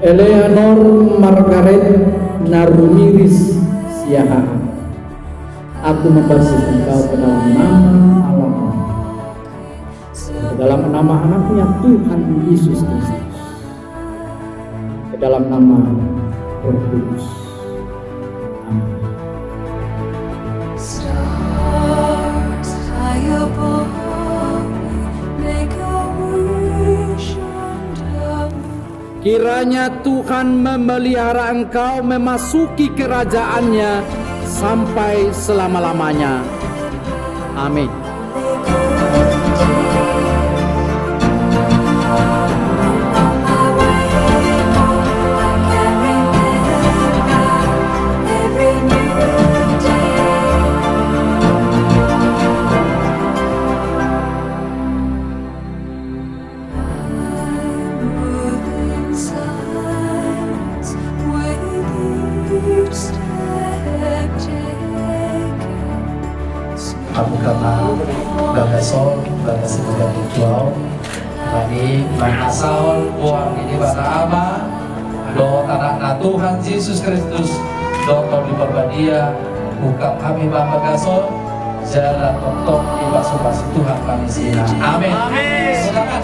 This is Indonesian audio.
Eleanor Margaret Narumiris Siaha. Aku membaptis engkau ke dalam nama Allah, ke dalam nama anaknya Tuhan Yesus Kristus, ke dalam nama Roh Kudus. Amin. Stars high above me, make a wish under me. Kiranya Tuhan memelihara engkau memasuki kerajaannya sampai selama-lamanya. Amin. Aku kata Bagason, Bagasi Muda Ritual Tadi Bagason, buang ini pada ama Do tanah Tuhan Yesus Kristus Do di berbadia buka kami Bagason jalan untuk ibas-ibas Tuhan kami sina. Amin. Silakan.